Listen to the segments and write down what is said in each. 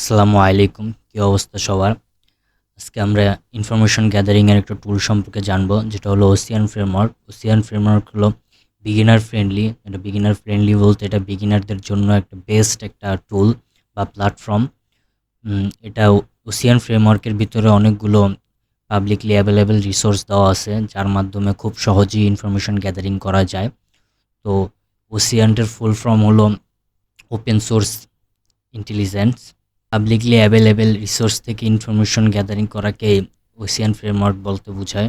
আসসালামু আলাইকুম। কি অবস্থা সবার? আজকে আমরা ইনফরমেশন গ্যাদারিং এর একটা টুল সম্পর্কে জানবো, যেটা হলো ওসিয়ান ফ্রেমওয়ার্ক। ওসিয়ান ফ্রেমওয়ার্ক হলো বিগিনার ফ্রেন্ডলি। এটা বিগিনার ফ্রেন্ডলি বলতে এটা বিগিনারদের জন্য একটা বেস্ট একটা টুল বা প্ল্যাটফর্ম। এটা ওসিয়ান ফ্রেমওয়ার্কের ভিতরে অনেকগুলো পাবলিকলি অ্যাভেলেবেল রিসোর্স দেওয়া আছে, যার মাধ্যমে খুব সহজেই ইনফরমেশন গ্যাদারিং করা যায়। তো ওসিয়ানটার ফুল ফর্ম হলো open source intelligence. Publicly available resource থেকে ইনফরমেশন গ্যাদারিং করাকে ওসিয়ান ফ্রেমওয়ার্ক বলতে বোঝায়।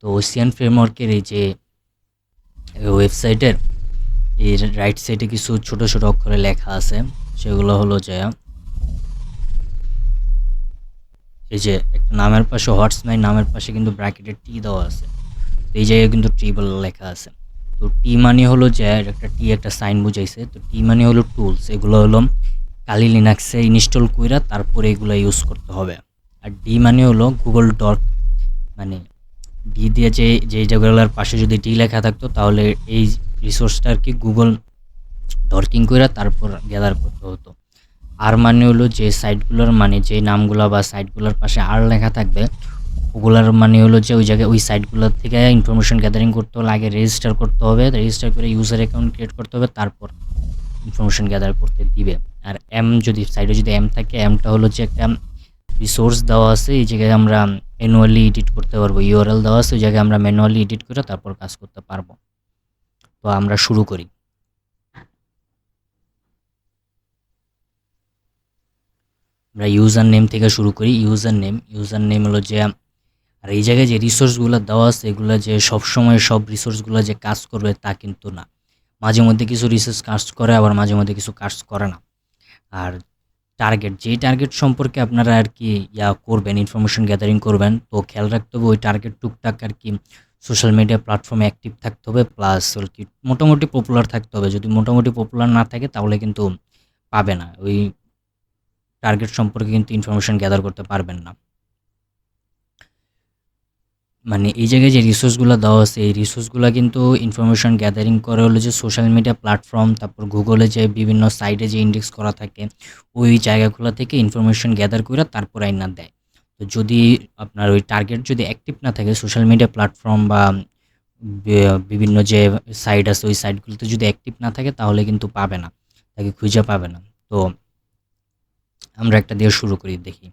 তো ওসিয়ান ফ্রেমওয়ার্কের এই যে ওয়েবসাইটের এই রাইট সাইডে কিছু ছোট ছোট অক্ষরে লেখা আছে, সেগুলো হলো যে এই যে একটা নামের পাশে হোয়াটসমাই নামের পাশে কিন্তু ব্র্যাকেটের টি দেওয়া আছে, তো এই জায়গায় কিন্তু টি বলে লেখা আছে। তো টি মানে হলো যে একটা টি একটা সাইন বুঝাইছে, তো টি মানে হলো টুলস। এগুলো হলো কালি লিনাক্সে ইনস্টল কইরা তারপরে এগুলো ইউজ করতে হবে। আর ডি মানে হলো গুগল ডক, মানে ডি দিয়ে যে জায়গাগুলোর পাশে যদি ডি লেখা থাকতো তাহলে এই রিসোর্সটা আর কি গুগল ডর্কিং কইরা তারপর গ্যাদার করতে হতো। আর মানে হলো যে সাইটগুলোর, মানে যে নামগুলো বা সাইটগুলোর পাশে আর লেখা থাকবে ওগুলার মানে হলো যে ওই জায়গায় ওই সাইটগুলোর থেকে ইনফরমেশন গ্যাদারিং করতে হলে আগে রেজিস্টার করতে হবে, রেজিস্টার করে ইউজার অ্যাকাউন্ট ক্রিয়েট করতে হবে, তারপর ইনফরমেশন গ্যাদার করতে দিবে। আর এম যদি সাইডে যদি এম থাকে, এমটা হলো যে একটা রিসোর্স দেওয়া আছে, এই জায়গায় আমরা ম্যানুয়ালি এডিট করতে পারবো। ইউআরএল দেওয়া আছে, ওই জায়গায় আমরা ম্যানুয়ালি এডিট করে তারপর কাজ করতে পারবো। তো আমরা শুরু করি। আমরা ইউজার নেম থেকে শুরু করি। ইউজার নেম হলো যে, আর এই জায়গায় যে রিসোর্সগুলো দেওয়া আছে এগুলো যে সবসময় সব রিসোর্সগুলো যে কাজ করবে তা কিন্তু না। মাঝে মধ্যে কিছু রিসোর্স কাজ করে, আবার মাঝে মধ্যে কিছু কাজ করে না। আর যেই টার্গেট সম্পর্কে আপনারা আর কি করবেন, ইনফরমেশন গ্যাদারিং করবেন, তো খেয়াল রাখতে হবে ওই টার্গেট টুকটাক আর কি সোশ্যাল মিডিয়া প্ল্যাটফর্মে অ্যাক্টিভ থাকতে হবে, প্লাস আর কি মোটামুটি পপুলার থাকতে হবে। যদি মোটামুটি পপুলার না থাকে তাহলে কিন্তু পাবে না, ওই টার্গেট সম্পর্কে কিন্তু ইনফরমেশন গ্যাদার করতে পারবেন না। মানে এই জায়গায় যে রিসোর্সগুলো দেওয়া আছে এই রিসোর্সগুলো কিন্তু ইনফরমেশন গ্যাদারিং করে হলো যে সোশ্যাল মিডিয়া প্ল্যাটফর্ম, তারপর গুগলে যে বিভিন্ন সাইটে যে ইন্ডেক্স করা থাকে ওই জায়গাগুলো থেকে ইনফরমেশন গ্যাদার করে তারপর আইনা দেয়। তো যদি আপনার ওই টার্গেট যদি অ্যাক্টিভ না থাকে সোশ্যাল মিডিয়া প্ল্যাটফর্ম বা বিভিন্ন যে সাইট আছে ওই সাইটগুলোতে যদি অ্যাক্টিভ না থাকে তাহলে কিন্তু পাবে না, তাকে খুঁজে পাবে না। তো আমরা একটা দিয়ে শুরু করি, দেখি।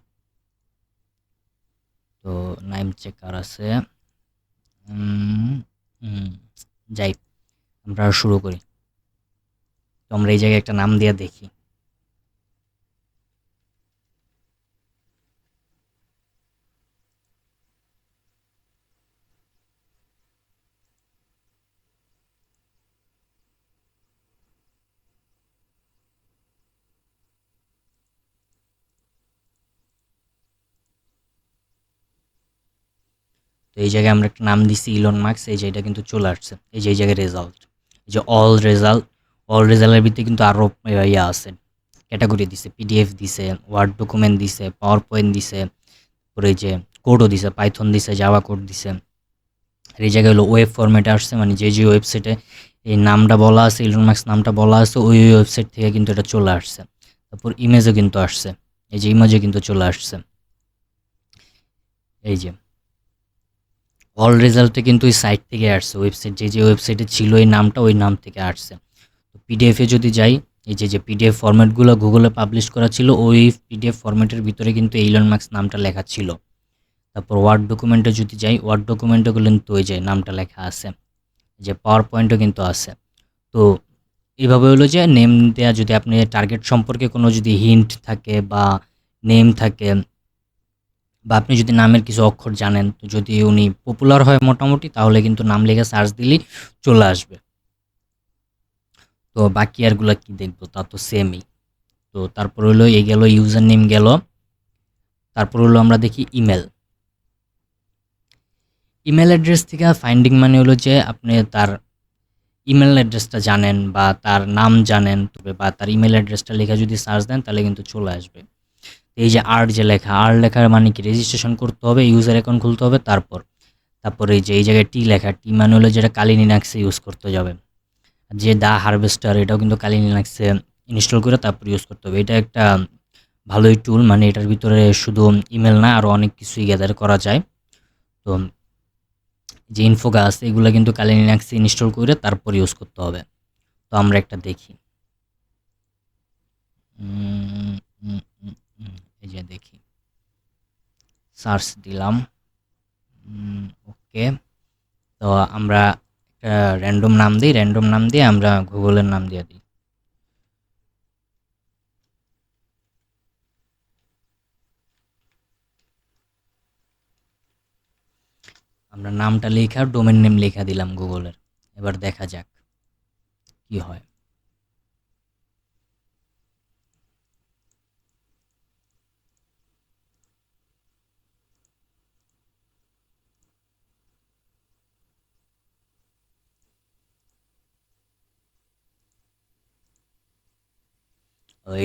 তো নাইম চেকার আছে, যাই আমরা শুরু করি। তো আমরা এই জায়গায় একটা নাম দিয়ে দেখি। তো এই জায়গায় আমরা একটা নাম দিছি ইলন মাস্ক, এই যে এটা কিন্তু চলে আসছে। এই যে এই জায়গায় রেজাল্ট, এই যে অল রেজাল্টের ভিতরে কিন্তু আরও ইয়া আছে, ক্যাটাগরি দিছে, পিডিএফ দিছে, ওয়ার্ড ডকুমেন্ট দিছে, পাওয়ার পয়েন্ট দিছে, পরে যে কোডও দিছে, পাইথন দিছে, জাভা কোড দিছে। আর এই জায়গায় হলো ওয়েব ফরম্যাটে আসছে, মানে যে যে ওয়েবসাইটে এই নামটা বলা আছে, ইলন মাস্ক নামটা বলা আছে, ওই ওয়েবসাইট থেকে কিন্তু এটা চলে আসছে। তারপর ইমেজও কিন্তু আসছে, এই যে ইমেজও কিন্তু চলে আসছে। এই যে অল রেজাল্টে কিন্তু ওই সাইট থেকে আসছে, ওয়েবসাইট যে ওয়েবসাইটে ছিল এই নামটা ওই নাম থেকে আসছে। তো পিডিএফে যদি যাই, এই যে পিডিএফ ফরম্যাটগুলো গুগলে পাবলিশ করা ছিল ওই পিডিএফ ফরম্যাটের ভিতরে কিন্তু ইলন মাস্ক নামটা লেখা ছিল। তারপর ওয়ার্ড ডকুমেন্টে যদি যাই, ওয়ার্ড ডকুমেন্টে কিন্তু ওই যে নামটা লেখা আছে, যে পাওয়ার পয়েন্টও কিন্তু আছে। তো এইভাবে হলো যে নেম দেওয়া, যদি আপনি টার্গেট সম্পর্কে কোনো যদি হিন্ট থাকে বা নেম থাকে বা আপনি যদি নামের কিছু অক্ষর জানেন, তো যদি উনি পপুলার হয় মোটামুটি তাহলে কিন্তু নাম লেখা সার্চ দিলেই চলে আসবে। তো বাকি আরগুলা কি দেখবো, তা তো সেমই। তো তারপর হলো এই গেল ইউজার নেম গেল, তারপর হলো আমরা দেখি ইমেল অ্যাড্রেস থেকে ফাইন্ডিং মানে হলো যে আপনি তার ইমেল অ্যাড্রেসটা জানেন বা তার নাম জানেন, তবে বা তার ইমেল অ্যাড্রেসটা লেখা যদি সার্চ দেন তাহলে কিন্তু চলে আসবে। এই যে যে আর লেখার মানে কি রেজিস্ট্রেশন করতে হবে, ইউজার অ্যাকাউন্ট খুলতে হবে, তারপর এই যে এই জায়গায় টি লেখা, টি মানে হলো যেটা কালি লিনাক্সে ইউজ করতে যাবে। যে দা হারভেস্টার এটাও কিন্তু কালি লিনাক্সে ইনস্টল করে তারপর ইউজ করতে হবে। এটা একটা ভালোই টুল, মানে এটার ভিতরে শুধু ইমেল না আরও অনেক কিছুই গ্যাদার করা যায়। তো যে ইনফোগা আছে এগুলো কিন্তু কালি লিনাক্সে ইনস্টল করে তারপর ইউজ করতে হবে। তো আমরা একটা দেখি, উম, উম, উম, এই যে দেখি, সার্চ দিলাম, ওকে। তো আমরা একটা র্যান্ডম নাম দিই, র্যান্ডম নাম দিয়ে আমরা গুগলের নাম দিয়ে দিই। আমরা নামটা লেখা ডোমেন নেম লেখা দিলাম গুগলের। এবার দেখা যাক কি হয়।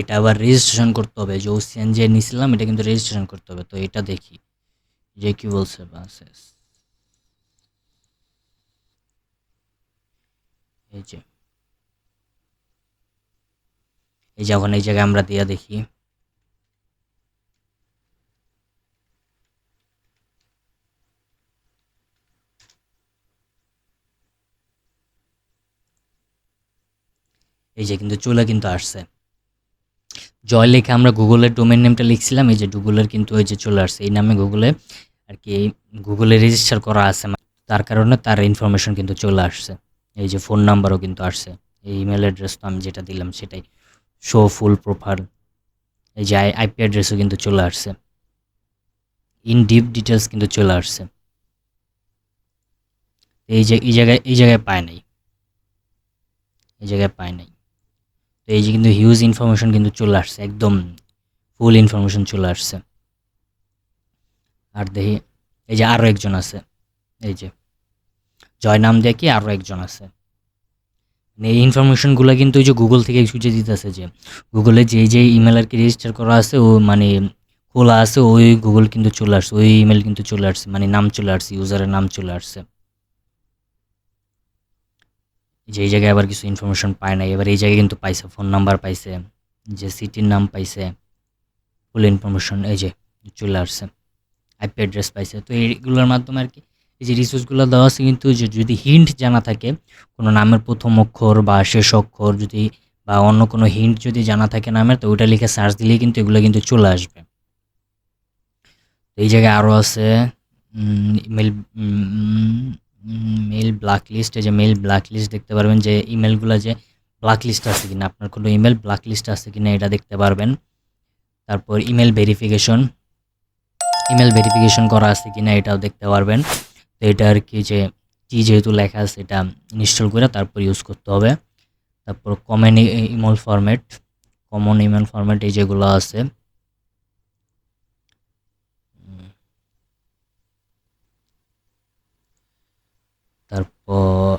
এটা আবার রেজিস্ট্রেশন করতে হবে, যে ওসিএন যে নিছিলাম এটা কিন্তু রেজিস্ট্রেশন করতে হবে। তো এটা দেখি যে কি বলছে বাসেস। এই যে যখন এই জায়গায় আমরা দিয়া দেখি, এই যে কিন্তু চলে কিন্তু আসছে জয় লেখা। আমরা গুগলের ডোমেন নেমটা লিখছিলাম, এই যে গুগলের কিন্তু ওই যে চলে আসছে এই নামে গুগলে আর কি, গুগলে রেজিস্টার করা আছে, তার কারণে তার ইনফরমেশন কিন্তু চলে আসছে। এই যে ফোন নাম্বারও কিন্তু আসছে, এই ইমেল অ্যাড্রেস তো আমি যেটা দিলাম সেটাই, শো ফুল প্রোফাইল। এই যে আইপি অ্যাড্রেসও কিন্তু চলে আসছে, ইন ডিপ ডিটেলস কিন্তু চলে আসছে। এই জায়গায় পায় নাই, এই জায়গায় পায় নাই। তো এই যে কিন্তু হিউজ ইনফরমেশন কিন্তু চলে আসছে, একদম ফুল ইনফরমেশন চলে আসছে। আর দেখি এই যে আরও একজন আছে, এই যে জয় নাম দিয়ে কি আরও একজন আছে। মানে এই ইনফরমেশনগুলো কিন্তু ওই যে গুগল থেকে খুঁজে দিতেছে, যে গুগলে যে ইমেল আর কি রেজিস্টার করা আছে ও মানে খোলা আছে, ওই গুগল কিন্তু চলে আসছে, ওই ইমেল কিন্তু চলে আসছে, মানে নাম চলে আসছে, ইউজারের নাম চলে আসছে। যে এই জায়গায় আবার কিছু ইনফরমেশন পায় না, এবার এই জায়গায় কিন্তু পাইছে, ফোন নাম্বার পাইছে, যে সিটির নাম পাইছে, ফুল ইনফরমেশন এই যে চলে আসছে, আইপি অ্যাড্রেস পাইছে। তো এইগুলোর মাধ্যমে আর কি এই যে রিসোর্সগুলো দেওয়া আছে কিন্তু, যে যদি হিন্ট জানা থাকে কোনো নামের প্রথম অক্ষর বা শেষ অক্ষর যদি, বা অন্য কোনো হিন্ট যদি জানা থাকে নামের, তো ওইটা লিখে সার্চ দিলেই কিন্তু এগুলো কিন্তু চলে আসবে। তো এই জায়গায় আরও আছে ইমেল, মেল ব্ল্যাক লিস্ট। এই যে মেল ব্ল্যাক লিস্ট দেখতে পারবেন, যে ইমেলগুলো যে ব্ল্যাক লিস্ট আছে কিনা, আপনার কোনো ইমেল ব্ল্যাক লিস্ট আছে কিনা এটা দেখতে পারবেন। তারপর ইমেল ভেরিফিকেশন, ইমেল ভেরিফিকেশন করা আছে কিনা এটাও দেখতে পারবেন। তো এটা আর কি, যে যেহেতু লেখা আছে এটা ইনস্টল করে তারপর ইউজ করতে হবে। তারপর common email format, common email format এই যেগুলো আছে, তারপর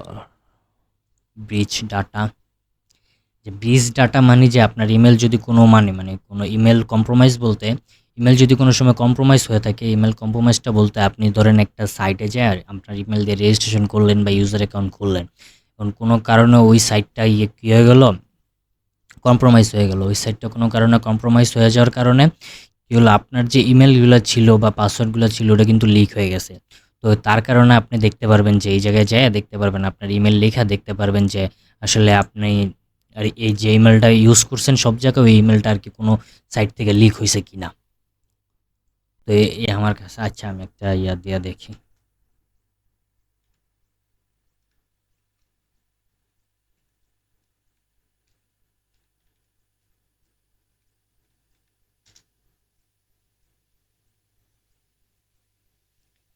ব্রিচ ডাটা। যে ব্রিচ ডাটা মানে যে আপনার ইমেল যদি কোনো মানে কোনো ইমেল কম্প্রোমাইজ বলতে, ইমেল যদি কোনো সময় কম্প্রোমাইজ হয়ে থাকে, ইমেল কম্প্রোমাইজটা বলতে আপনি ধরেন একটা সাইটে যায় আর আপনার ইমেল দিয়ে রেজিস্ট্রেশন করলেন বা ইউজার অ্যাকাউন্ট খুললেন, এখন কোনো কারণে ওই সাইটটা কী হয়ে গেল, কম্প্রোমাইজ হয়ে গেল। ওই সাইটটা কোনো কারণে কম্প্রোমাইজ হয়ে যাওয়ার কারণে কী হলো, আপনার যে ইমেলগুলো ছিল বা পাসওয়ার্ডগুলো ছিল ওটা কিন্তু লিক হয়ে গেছে। তো তার কারণে আপনি দেখতে পারবেন, যে এই জায়গায় যায় দেখতে পারবেন আপনার ইমেল লেখা, দেখতে পারবেন যে আসলে আপনি আর এই যে ইমেলটা ইউজ করছেন সব জায়গায়, ওই ইমেলটা আর কি কোনো সাইট থেকে লিক হয়েছে কিনা। তো এই আমার কাছে, আচ্ছা আমি একটা দিয়া দেখি,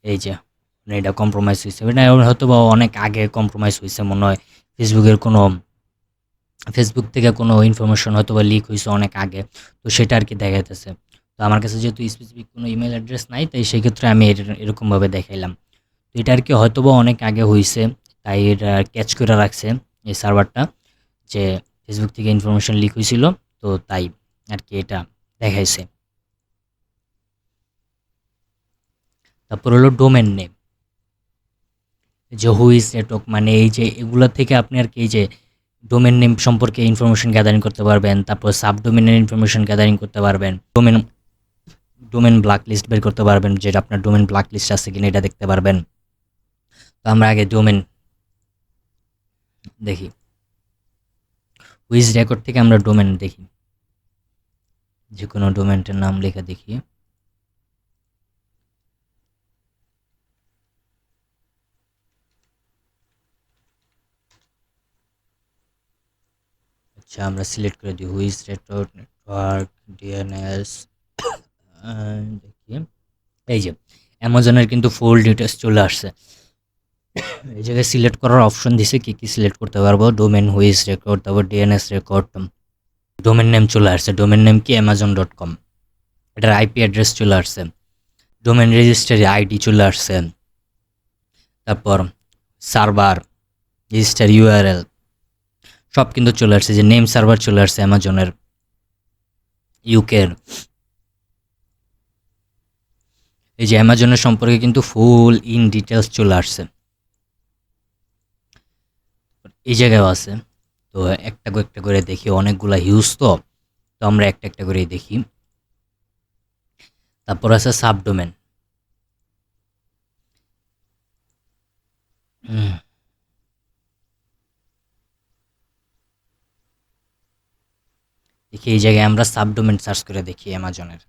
এই যে মানে এটা কম্প্রোমাইজ হয়েছে, এটা হয়তো বা অনেক আগে কম্প্রোমাইজ হয়েছে মনে হয়, ফেসবুকের কোনো, ফেসবুক থেকে কোনো ইনফরমেশন হয়তো বা লিক হয়েছে অনেক আগে, তো সেটা আর কি দেখাইতেছে। তো আমার কাছে যেহেতু স্পেসিফিক কোনো ইমেল অ্যাড্রেস নাই, তাই সেক্ষেত্রে আমি এরকমভাবে দেখাইলাম। তো এটা আর কি হয়তো বা অনেক আগে হয়েছে, তাই এটা ক্যাচ করে রাখছে এই সার্ভারটা, যে ফেসবুক থেকে ইনফরমেশন লিক হয়েছিল, তো তাই আর কি এটা দেখাইছে। তারপর হলো ডোমেন নেম, যে হুইজ নেটওয়ার্ক, মানে এই যে এগুলো থেকে আপনি আর কি এই যে ডোমেন নেম সম্পর্কে ইনফরমেশন গ্যাদারিং করতে পারবেন, তারপর সাবডোমেনের ইনফরমেশন গ্যাদারিং করতে পারবেন, ডোমেন ডোমেন ব্ল্যাক লিস্ট বের করতে পারবেন, যেটা আপনার ডোমেন ব্ল্যাক লিস্ট আছে কিনা এটা দেখতে পারবেন। তো আমরা আগে ডোমেন দেখি, উইজ রেকর্ড থেকে আমরা ডোমেন দেখি, যে কোনো ডোমেনটার নাম লেখা দেখি। আচ্ছা, আমরা সিলেক্ট করে দিই হুইজ নেটওয়ার্ক, ডিএনএস। দেখি, এই যে অ্যামাজনের কিন্তু ফুল ডিটেলস চলে আসছে। এই জায়গায় সিলেক্ট করার অপশন দিছে, কি কি সিলেক্ট করতে পারবো, ডোমেন, হুইজ রেকর্ড, তারপর ডিএনএস রেকর্ড, ডোমেন নেম চলে আসছে। ডোমেন নেম কি amazon.com, এটার আইপি অ্যাড্রেস চলে আসছে, ডোমেন রেজিস্ট্রি আইডি চলে আসছে, তারপর সার্ভার রেজিস্টার ইউআরএল সব কিন্তু চলে আসছে। যে নেম সার্ভার চলে আসছে অ্যামাজনের ইউকের। এই যে অ্যামাজনের সম্পর্কে কিন্তু ফুল ইন ডিটেলস চলে আসছে, এই জায়গায় আছে। তো একটা করে দেখি, অনেকগুলা হিউজ, তো তো আমরা একটা একটা করেই দেখি। তারপর আছে সাবডোমেন। দেখি এই জায়গায় আমরা সাবডোমেন সার্চ করে দেখি অ্যামাজনের।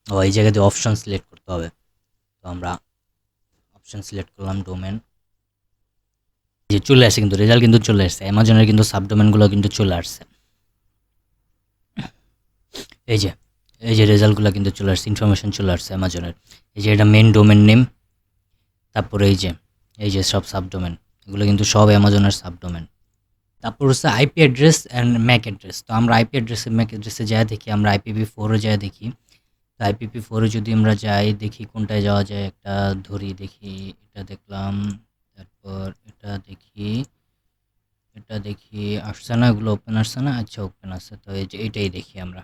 ও, এই জায়গাতে অপশন সিলেক্ট করতে হবে। তো আমরা অপশন সিলেক্ট করলাম ডোমেন, যে চলে আসছে কিন্তু রেজাল্ট কিন্তু চলে আসছে, অ্যামাজনের কিন্তু সাবডোমেনগুলো কিন্তু চলে আসছে। এই যে এই যে রেজাল্টগুলো কিন্তু চলে আসছে, ইনফরমেশন চলে আসছে অ্যামাজনের। এই যে এটা মেন ডোমেন নেম, তারপরে এই যে সব সাবডোমেন, এগুলো কিন্তু সব অ্যামাজনের সাবডোমেন। তারপর হচ্ছে IP address and Mac address. তো আমরা আইপি অ্যাড্রেসে ম্যাক অ্যাড্রেসে যাই দেখি, আমরা IPv4 যায় দেখি। তো IPv4 যদি আমরা যাই দেখি কোনটায় যাওয়া যায়, একটা ধরি দেখি, এটা দেখলাম, তারপর এটা দেখি আসছে না, এগুলো ওপেন আসছে না, আচ্ছা ওপেন আসছে। তো এই যে এইটাই দেখি আমরা।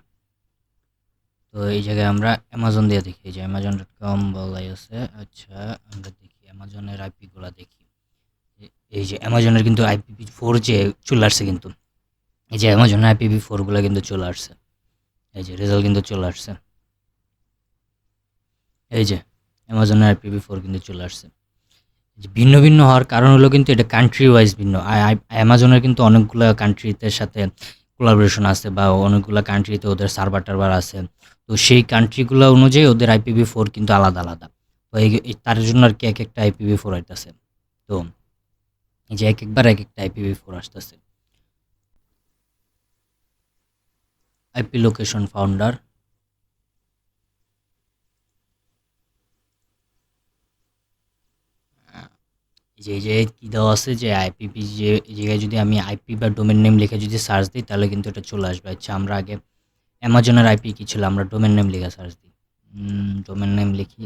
তো এই জায়গায় আমরা অ্যামাজন দিয়ে দেখি, এই যে amazon.com বলাই আছে। আচ্ছা, আমরা দেখি অ্যামাজনের আইপিগুলো দেখি। এই যে অ্যামাজনের কিন্তু IPv4 যে চলে আসছে কিন্তু, এই যে অ্যামাজনের IPv4 গুলো কিন্তু চলে আসছে, এই যে রেজাল্ট কিন্তু চলে আসছে। এই যে অ্যামাজনের IPv4 কিন্তু চলে আসছে। যে ভিন্ন ভিন্ন হওয়ার কারণ হলো কিন্তু এটা কান্ট্রি ওয়াইজ ভিন্ন। অ্যামাজনের কিন্তু অনেকগুলো কান্ট্রিতে সাথে কোলাবোরেশন আছে, বা অনেকগুলো কান্ট্রিতে ওদের সার্ভার টার্ভার আছে। তো সেই কান্ট্রিগুলো অনুযায়ী ওদের IPv4 কিন্তু আলাদা আলাদা। তো তার জন্য আর কি এক একটা IPv4 আসতেছে। তো এই যে একবার এক একটা IPv4 আসতেছে। আইপি লোকেশন ফাউন্ডার, এই যে কি দেওয়া আছে, যে আইপিপি, যে এই জায়গায় যদি আমি আইপি বা ডোমেন নেম লিখে যদি সার্চ দিই তাহলে কিন্তু এটা চলে আসবে। আচ্ছা, আমরা আগে অ্যামাজনের আইপি কি ছিল, আমরা ডোমেন নেম লিখে সার্চ দিই। ডোমেন নেম লিখি,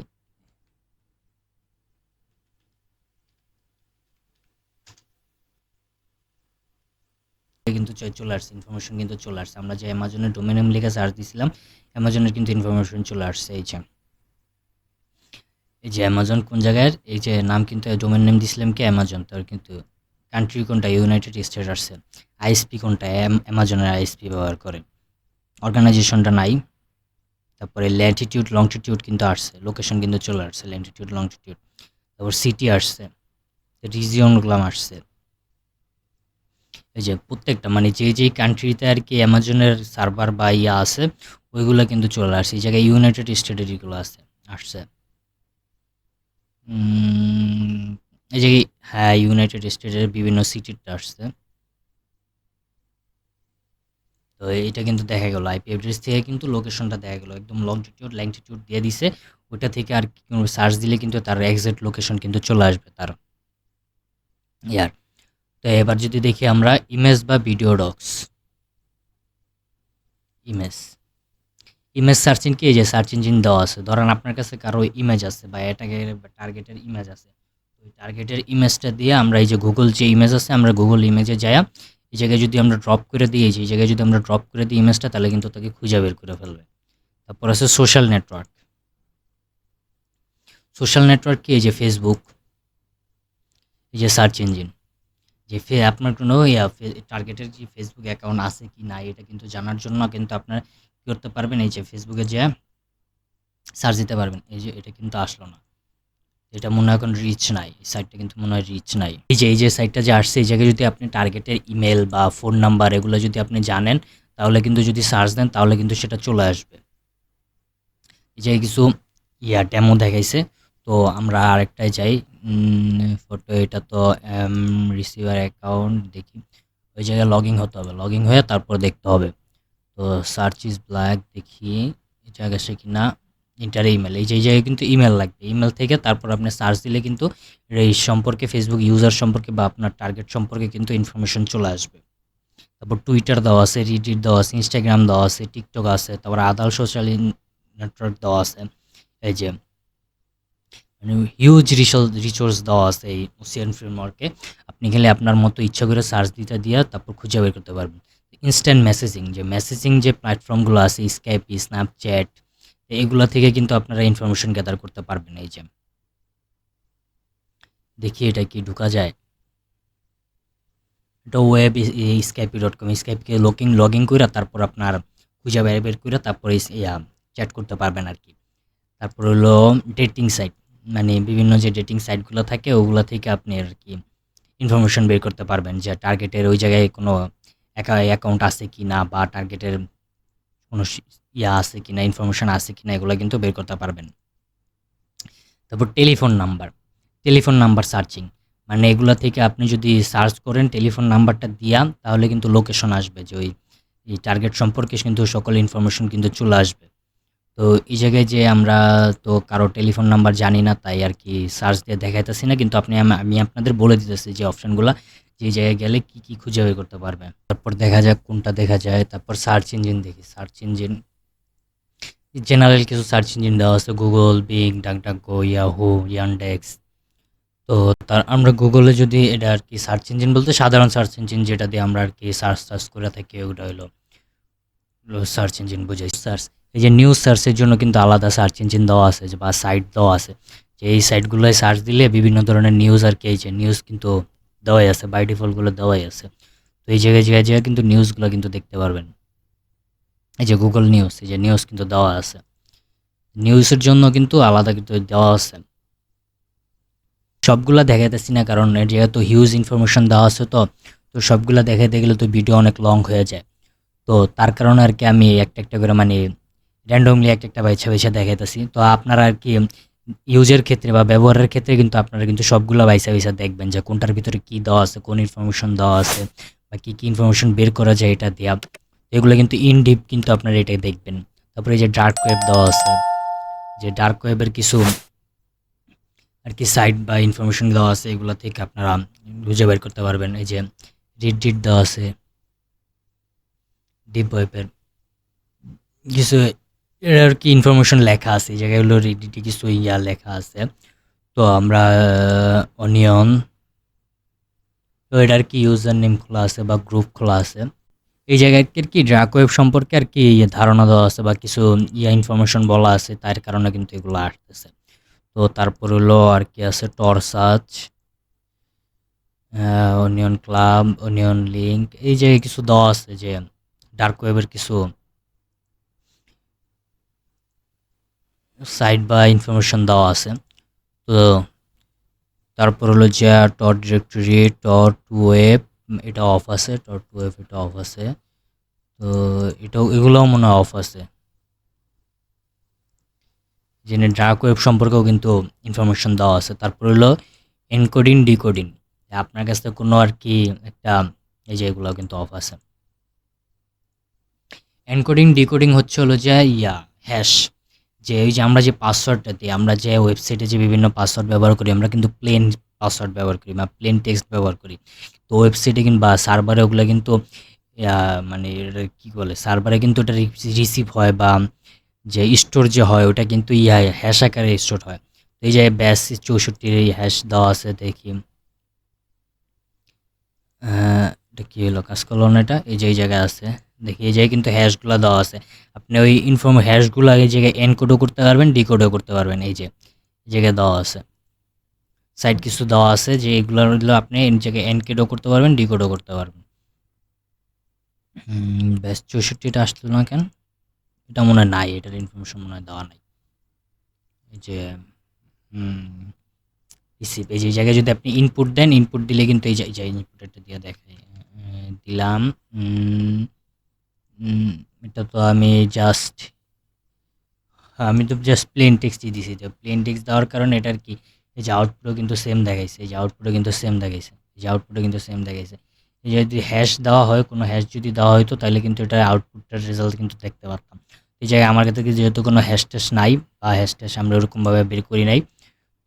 কিন্তু চলে আসছে, ইনফরমেশন কিন্তু চলে আসছে। আমরা যে অ্যামাজনের ডোমেন নেম লিখে সার্চ দিয়েছিলাম, অ্যামাজনের কিন্তু ইনফরমেশন চলে আসছে। এই যে অ্যামাজন কোন জায়গায়, এই যে নাম কিন্তু ডোমেন নেম দিছিলাম কি অ্যামাজন, তার কিন্তু কান্ট্রি কোনটা, ইউনাইটেড স্টেট আসছে। আইএসপি কোনটা, অ্যামাজনের আইএসপি ব্যবহার করে। অর্গানাইজেশনটা নাই। তারপরে ল্যাটিটিউড লংটিটিউড কিন্তু আসছে, লোকেশন কিন্তু চলে আসছে, ল্যাটিটিউড লংটিটিউড। তারপর সিটি আসছে, রিজিয়নগুলো আসছে। এই যে প্রত্যেকটা মানে যেই কান্ট্রিতে আর কি অ্যামাজনের সার্ভার বা ইয়া আছে, ওইগুলো কিন্তু চলে আসছে। এই জায়গায় ইউনাইটেড স্টেটের এগুলো আসছে। এই যে, হ্যাঁ, ইউনাইটেড স্টেটের বিভিন্ন সিটিতে আসছে। তো এটা কিন্তু দেখা গেল আইপি অ্যাড্রেস থেকে কিন্তু লোকেশনটা দেখা গেল, একদম লংটিটিউড ল্যাটিটিউড দিয়ে দিছে। ওইটা থেকে আর কি সার্চ দিলে কিন্তু তার এক্সাক্ট লোকেশন কিন্তু চলে আসবে তার ইয়ার। তো এবার যদি দেখি আমরা ইমেজ বা video docs, image search in, কি এই যে সার্চ ইঞ্জিন দেওয়া আছে। ধরেন আপনার কাছে কারো ইমেজ আছে বা এটাকে টার্গেটের ইমেজ আছে, ওই টার্গেটের ইমেজটা দিয়ে আমরা এই যে গুগল যে ইমেজ আছে, আমরা গুগল ইমেজে যাই, এই জায়গায় যদি আমরা ড্রপ করে দিই, এই জায়গায় যদি আমরা ড্রপ করে দিই ইমেজটা, তাহলে কিন্তু তাকে খুঁজে বের করে ফেলবে। তারপর আছে সোশ্যাল নেটওয়ার্ক। সোশ্যাল নেটওয়ার্ক কি? এই যে ফেসবুক, এই যে সার্চ ইঞ্জিন, যে আপনার কোনো টার্গেটের যে ফেসবুক অ্যাকাউন্ট আছে কি না এটা কিন্তু জানার জন্য কিন্তু আপনার কী করতে পারবেন, এই যে ফেসবুকে যে সার্চ দিতে পারবেন। এই যে এটা কিন্তু আসলো না, এটা মনে হয় এখন রিচ নাই, এই সাইটটা কিন্তু মনে হয় রিচ নাই। এই যে সাইটটা যে আসছে, এই জায়গায় যদি আপনি টার্গেটের ইমেল বা ফোন নাম্বার এগুলো যদি আপনি জানেন, তাহলে কিন্তু যদি সার্চ দেন তাহলে কিন্তু সেটা চলে আসবে। এই যে কিছু ডেমো দেখাইছে। তো আমরা আরেকটায় যাই, ফটো, এটা তো রিসিভার অ্যাকাউন্ট দেখি, ওই জায়গায় লগ ইন হতে হবে, লগ ইন হয়ে তারপর দেখতে হবে। তো সার্চ ইজ ব্ল্যাক, দেখি এই জায়গায় সে কিনা ইন্টার ইমেল, এই যে এই জায়গায় কিন্তু ইমেল লাগবে। ইমেল থেকে তারপর আপনি সার্চ দিলে কিন্তু এই সম্পর্কে, ফেসবুক ইউজার সম্পর্কে বা আপনার টার্গেট সম্পর্কে কিন্তু ইনফরমেশন চলে আসবে। তারপর টুইটার দেওয়া আছে, রিডিট দেওয়া আছে, ইনস্টাগ্রাম দেওয়া আছে, টিকটক আছে, তারপর আদার সোশ্যাল নেটওয়ার্ক দেওয়া আছে। এই যে মানে হিউজ রিসোর্স দেওয়া আছে এই ওসিয়ান ফ্রেমওয়ার্কে। আপনি খেলে আপনার মতো ইচ্ছা করে সার্চ দিতে দিয়ে তারপর খুঁজে বের করতে পারবেন। ইনস্ট্যান্ট মেসেজিং, যে মেসেজিং যে প্ল্যাটফর্মগুলো আছে, স্কাইপ, স্ন্যাপচ্যাট, এগুলো থেকে কিন্তু আপনারা ইনফরমেশন গ্যাদার করতে পারবেন। এই যে দেখি এটা কি ঢোকা যায়, এটা ওয়েব skype.com, স্কাইপকে লগ ইন করে তারপর আপনার খুঁজে বের করে তারপরে চ্যাট করতে পারবেন আর কি। তারপর হলো ডেটিং সাইট, মানে বিভিন্ন যে ডেটিং সাইটগুলো থাকে ওগুলো থেকে আপনি আর কি ইনফরমেশন বের করতে পারবেন, যে টার্গেটের ওই জায়গায় কোনো অ্যাকাউন্ট আছে কি না, বা টার্গেটের কোনো আছে কি না, ইনফরমেশন আছে কি না, এগুলো কিন্তু বের করতে পারবেন। তারপর টেলিফোন নাম্বার সার্চিং, মানে এগুলো থেকে আপনি যদি সার্চ করেন টেলিফোন নাম্বারটা দিয়া, তাহলে কিন্তু লোকেশন আসবে, যে ওই এই টার্গেট সম্পর্কে কিন্তু সকল ইনফরমেশন কিন্তু চলে আসবে। তো এই জায়গায় যে আমরা তো কারো টেলিফোন নাম্বার জানি না, তাই আর কি সার্চ দিয়ে দেখাইতেছি না, কিন্তু আমি আপনাদের বলে দিতেছি যে অপশানগুলো, যে জায়গায় গেলে কি কি খুঁজে বের করতে পারবে। তারপর দেখা যাক কোনটা দেখা যায়। তারপর সার্চ ইঞ্জিন দেখি, সার্চ ইঞ্জিন জেনারেল কিছু সার্চ ইঞ্জিন দেওয়া আছে, Google, being, DuckDuckGo, Yahoo, Yandex. তো আমরা গুগলে যদি এটা আর কি সার্চ ইঞ্জিন বলতে সাধারণ সার্চ ইঞ্জিন যেটা দিয়ে আমরা আর কি সার্চ করে থাকি, ওটা হলো সার্চ ইঞ্জিন বোঝাই। সার্চ, এই যে নিউজ সার্চের জন্য কিন্তু আলাদা সার্চ ইঞ্জিন দেওয়া আছে, যে বা সাইট দেওয়া আছে, যে এই সাইটগুলোয় সার্চ দিলে বিভিন্ন ধরনের নিউজ আর কি, এই যে নিউজ কিন্তু দেওয়াই আছে, বাই ডিফল্টগুলো দেওয়াই আছে। তো এই জায়গায় কিন্তু নিউজগুলো কিন্তু দেখতে পারবেন। এই যে গুগল নিউজ, এই যে নিউজ কিন্তু দেওয়া আছে, নিউজের জন্য কিন্তু আলাদা কিন্তু দেওয়া আছে। সবগুলা দেখাইতেছি না, কারণ যেহেতু হিউজ ইনফরমেশন দেওয়া আছে, তো সবগুলা দেখাইতে গেলে তো ভিডিও অনেক লং হয়ে যায়। তো তার কারণে আর কি আমি একটা করে মানে র্যান্ডমলি একটা বাইছা দেখাইতেছি। তো আপনারা আর কি ইউজের ক্ষেত্রে বা ব্যবহারের ক্ষেত্রে কিন্তু আপনারা কিন্তু সবগুলা বাইছা দেখবেন, যে কোনটার ভিতরে কী দেওয়া আছে, কোন ইনফরমেশন দেওয়া আছে, বা কী কী ইনফরমেশন বের করা যায় এটা দেওয়া, এগুলো কিন্তু ইন ডিপ কিন্তু আপনারা এটাই দেখবেন। তারপরে এই যে ডার্ক ওয়েব দেওয়া আছে, যে ডার্ক ওয়েবের কিছু আর কি সাইট বা ইনফরমেশন দেওয়া আছে, এগুলো থেকে আপনারা খুঁজে বের করতে পারবেন। এই যে রিডিট দেওয়া আছে, ডিপ ওয়েবের কিছু এর আর কি ইনফরমেশন লেখা আছে, এই জায়গায় হলো রিডিটে কিছু লেখা আছে। তো আমরা অনিয়ন, তো এটা আর কি ইউজার নেম খোলা আছে বা গ্রুপ খোলা আছে। এই জায়গায় আর কি ডার্ক ওয়েব সম্পর্কে আর কি ধারণা দেওয়া আছে বা কিছু ইনফরমেশন বলা আছে, তার কারণে কিন্তু এগুলো আসতেছে। তো তারপর হলো আর কি আছে Tor search, onion club, onion link, এই জায়গায় কিছু দেওয়া আছে, যে ডার্ক ওয়েবের কিছু সাইট বা ইনফরমেশন দেওয়া আছে। তো তারপর হলো যে টর ডিরেক্টরি, টর ওয়েব, এটা অফ আছে, টর ওয়েব এটা অফ আছে। তো এগুলোও মনে হয় অফ আছে। যে ডার্ক ওয়েব সম্পর্কেও কিন্তু ইনফরমেশন দেওয়া আছে। তারপর হলো এনকোডিং ডিকোডিং, আপনার কাছে কোনো আর কি একটা, এই যে এগুলো কিন্তু অফ আছে। এনকোডিং ডিকোডিং হচ্ছে হলো যে হ্যাশ, যে ওই যে আমরা যে পাসওয়ার্ডটা দিই, আমরা যে ওয়েবসাইটে যে বিভিন্ন পাসওয়ার্ড ব্যবহার করি, আমরা কিন্তু প্লেন পাসওয়ার্ড ব্যবহার করি বা প্লেন টেক্সট ব্যবহার করি। তো ওয়েবসাইটে কিংবা সার্ভারে ওগুলো কিন্তু মানে এটা কী বলে, সার্ভারে কিন্তু এটা রিসিভ হয় বা যে স্টোর যে হয় ওটা কিন্তু হ্যাশ আকারে স্টোর হয়। তো এই যে ব্যাস 64 এই হ্যাশ দেওয়া আছে, দেখি এটা কী হলো, কাজ করলো না এটা, এই যে এই জায়গায় আছে দেখি এই জায়গায় কিন্তু হ্যাশগুলা দেওয়া আছে। আপনি ওই হ্যাশগুলা এই জায়গায় এনকোডও করতে পারবেন, ডিকোডও করতে পারবেন। এই যে এই জায়গায় দেওয়া আছে, সাইড কিছু দেওয়া আছে যে এগুলো হলো আপনি এই জায়গায় এনকোডও করতে পারবেন, ডিকোডও করতে পারবেন। ব্যাস 64টা আসলো না কেন? এটা মনে হয় নাই, এটার ইনফরমেশন মনে হয় দেওয়া নাই। এই যে রিসিভ, এই যে এই জায়গায় যদি আপনি ইনপুট দেন, ইনপুট দিলে কিন্তু এই যে ইনপুটটা দিয়ে দেখায় দিলাম। এটা তো আমি তো জাস্ট প্লেন টেক্সটই দিছি। তো প্লেন টেক্সট দেওয়ার কারণে এটার কি এই যে আউটপুটও কিন্তু সেম দেখাইছে, এই যে আউটপুটও কিন্তু সেম দেখাইছে, এই যে আউটপুটও কিন্তু সেম দেখাইছে। এই যে যদি হ্যাশ দেওয়া হয়, কোনো হ্যাশ যদি দেওয়া হতো তাহলে কিন্তু এটার আউটপুটটার রেজাল্ট কিন্তু দেখতে পারতাম। এই জায়গায় আমার কাছে যেহেতু কোনো হ্যাশ ট্যাশ নাই বা হ্যাশ ট্যাশ আমরা ওরকমভাবে বের করি নাই,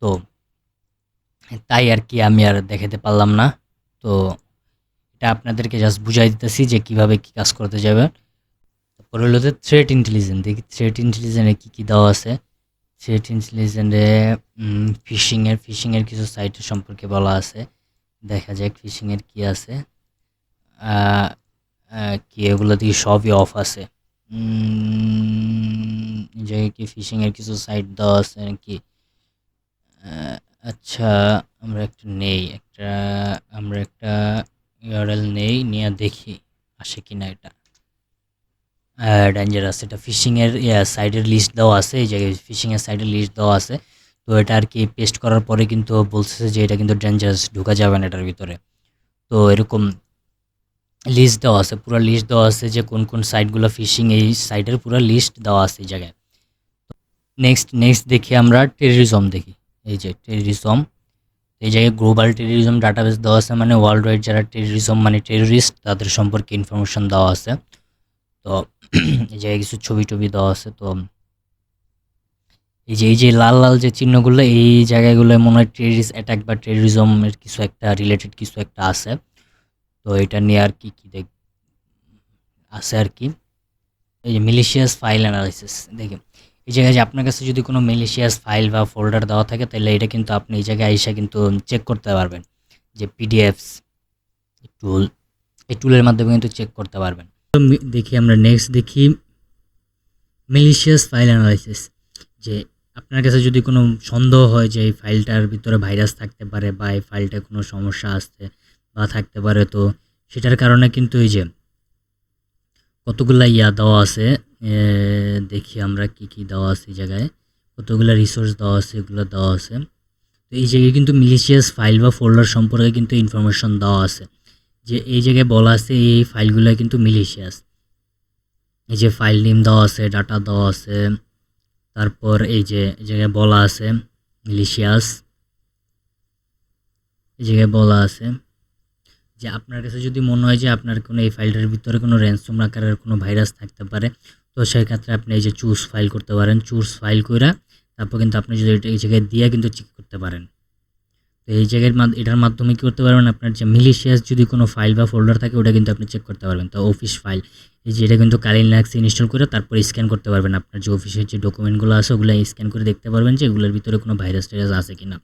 তো তাই আর কি আমি আর দেখাতে পারলাম না। তো এটা আপনাদেরকে জাস্ট বুঝাই দিতেছি যে কিভাবে কি কাজ করতে যাবে। তারপর হলো যে থ্রেট ইন্টেলিজেন্স, দেখি থ্রেট ইন্টেলিজেন্সে কী কী দেওয়া আছে। থ্রেট ইন্টেলিজেন্সে ফিশিংয়ের কিছু সাইটের সম্পর্কে বলা আছে। দেখা যাক ফিশিংয়ের কী আছে। কি এগুলো দিয়ে সবই অফ আছে। এই জায়গায় কি ফিশিংয়ের কিছু সাইট দেওয়া আছে নাকি? আচ্ছা, আমরা একটা ইউআরএল নেই, নিয়ে দেখি আসে কিনা এটা। ডেঞ্জারাস, এটা ফিশিংয়ের সাইটের লিস্ট দেওয়া আছে। এই জায়গায় ফিশিংয়ের সাইটের লিস্ট দেওয়া আছে। তো এটা আর কি পেস্ট করার পরে কিন্তু বলতেছে যে এটা কিন্তু ডেঞ্জারাস, ঢোকা যাবে না এটার ভিতরে। তো এরকম লিস্ট দেওয়া আছে, পুরো লিস্ট দেওয়া আছে যে কোন কোন সাইটগুলো ফিশিং, এই সাইটের পুরো লিস্ট দেওয়া আছে এই জায়গায়। নেক্সট দেখি আমরা টেররিজম দেখি। এই যে টেররিজম, এই জায়গায় গ্লোবাল টেররিজম ডাটাবেস দেওয়া আছে, মানে ওয়ার্ল্ড ওয়াইড যারা টেররিজম মানে টেররিস্ট তাদের সম্পর্কে ইনফরমেশন দেওয়া আছে। তো এই জায়গায় কিছু ছবি টবি দেওয়া আছে। তো এই যে লাল লাল যে চিহ্নগুলো, এই জায়গাগুলো মনে হয় টেররিস্ট অ্যাটাক বা টেররিজমের কিছু একটা রিলেটেড কিছু একটা আছে। তো এটা নিয়ে আর কি কি আছে আর কি। এই যে মিলিশিয়াস ফাইল অ্যানালাইসিস, দেখি এই জায়গায় যে আপনার কাছে যদি কোনো মিলিশিয়াস ফাইল বা ফোল্ডার দেওয়া থাকে তাহলে এটা কিন্তু আপনি এই জায়গায় এসে কিন্তু চেক করতে পারবেন। যে পিডিএফস টুল, এই টুলের মাধ্যমে কিন্তু চেক করতে পারবেন। তো দেখি আমরা নেক্সট দেখি মিলিশিয়াস ফাইল অ্যানালাইসিস। যে আপনার কাছে যদি কোনো সন্দেহ হয় যে এই ফাইলটার ভিতরে ভাইরাস থাকতে পারে বা এই ফাইলটায় কোনো সমস্যা আসতে বা থাকতে পারে, তো সেটার কারণে কিন্তু এই যে কতগুলা দেওয়া আছে। দেখি আমরা কি কি দেওয়া আছে এই জায়গায়, কতগুলা রিসোর্স দেওয়া আছে, এগুলো দেওয়া আছে। তো এই জায়গায় কিন্তু মিলিশিয়াস ফাইল বা ফোল্ডার সম্পর্কে কিন্তু ইনফরমেশন দেওয়া আছে। যে এই জায়গায় বলা আছে এই ফাইলগুলো কিন্তু মিলিশিয়াস। এই যে ফাইল নেম দেওয়া আছে, ডাটা দেওয়া আছে, তারপর এই জায়গায় বলা আছে মিলিশিয়াস। এই জায়গায় বলা আছে যে আপনার কাছে যদি মনে হয় যে আপনার কোনো এই ফাইলটার ভিতরে কোনো র্যানসম আকারের কোনো ভাইরাস থাকতে পারে, তো সেক্ষেত্রে আপনি এই যে চুজ ফাইল করতে পারেন। চুজ ফাইল করে তারপর কিন্তু আপনি যদি এই জায়গায় দিয়ে কিন্তু চেক করতে পারেন। তো এই জায়গায় এটার মাধ্যমে কী করতে পারবেন, আপনার যে মিলিশিয়াস যদি কোনো ফাইল বা ফোল্ডার থাকে ওটা কিন্তু আপনি চেক করতে পারবেন। তো অফিস ফাইল, এই যে এটা কিন্তু কালি লিনাক্সে ইনস্টল করে তারপর স্ক্যান করতে পারবেন। আপনার যে অফিসের যে ডকুমেন্টগুলো আছে ওগুলো স্ক্যান করে দেখতে পারবেন যে এগুলোর ভিতরে কোনো ভাইরাস টাইরাস আছে কিনা।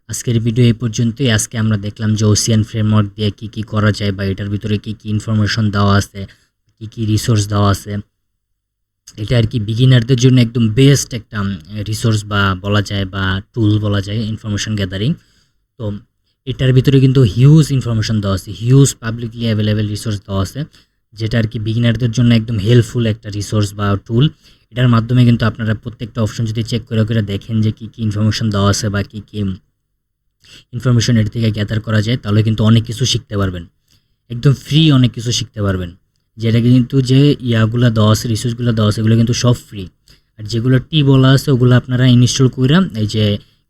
আজকের ভিডিও এই পর্যন্তই। আজকে আমরা দেখলাম যে ওসিয়ান ফ্রেমওয়ার্ক দিয়ে কী কী করা যায় বা এটার ভিতরে কী কী ইনফরমেশন দেওয়া আছে, কী কী রিসোর্স দেওয়া আছে। এটা আর কি বিগিনারদের জন্য একদম বেস্ট একটা রিসোর্স বা বলা যায় বা টুল বলা যায় ইনফরমেশন গ্যাদারিং। তো এটার ভিতরে কিন্তু হিউজ ইনফরমেশন দেওয়া আছে, হিউজ পাবলিকলি অ্যাভেলেবেল রিসোর্স দেওয়া আছে, যেটা আর কি বিগিনারদের জন্য একদম হেল্পফুল একটা রিসোর্স বা টুল। এটার মাধ্যমে কিন্তু আপনারা প্রত্যেকটা অপশন যদি চেক করে করে দেখেন যে কী কী ইনফরমেশন দেওয়া আছে বা কী কী ইনফরমেশন এর থেকে গ্যাদার করা যায়, তাহলে কিন্তু অনেক কিছু শিখতে পারবেন, একদম ফ্রি অনেক কিছু শিখতে পারবেন। যেটা কিন্তু যে ইয়াগুলো দেওয়া আছে, রিসোর্সগুলো দেওয়া আছে, এগুলো কিন্তু সব ফ্রি। আর যেগুলো টি বলা আছে ওগুলো আপনারা ইনস্টল করে এই যে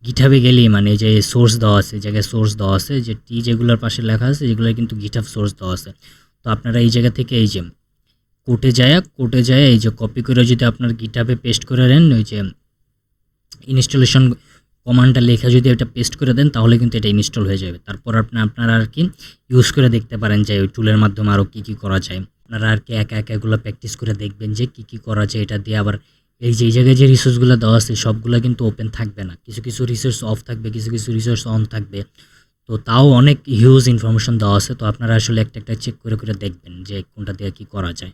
গিটহাবে গেলেই, মানে যে সোর্স দেওয়া আছে, জায়গায় সোর্স দেওয়া আছে, যে টি যেগুলোর পাশে লেখা আছে যেগুলো কিন্তু গিটহাব সোর্স দেওয়া আছে। তো আপনারা এই জায়গা থেকে এই যে কোর্টে যায় এই যে কপি করে যদি আপনার গিটহাবে পেস্ট করে দেন, ওই যে ইনস্টলেশন কমান্ডটা লেখা যদি এটা পেস্ট করে দেন তাহলে কিন্তু এটা ইনস্টল হয়ে যাবে। তারপর আপনারা আর কি ইউজ করে দেখতে পারেন যে ওই টুলের মাধ্যমে আরও কী কী করা যায়। আপনারা আর কি একা এগুলো প্র্যাকটিস করে দেখবেন যে কী কী করা যায় এটা দিয়ে। আবার এই জায়গায় যে রিসোর্সগুলো দেওয়া আছে সবগুলো কিন্তু ওপেন থাকবে না, কিছু কিছু রিসোর্স অফ থাকবে, কিছু কিছু রিসোর্স অন থাকবে। তো তাও অনেক হিউজ ইনফরমেশন দেওয়া আছে। তো আপনারা আসলে একটা চেক করে দেখবেন যে কোনটা দিয়ে কি করা যায়।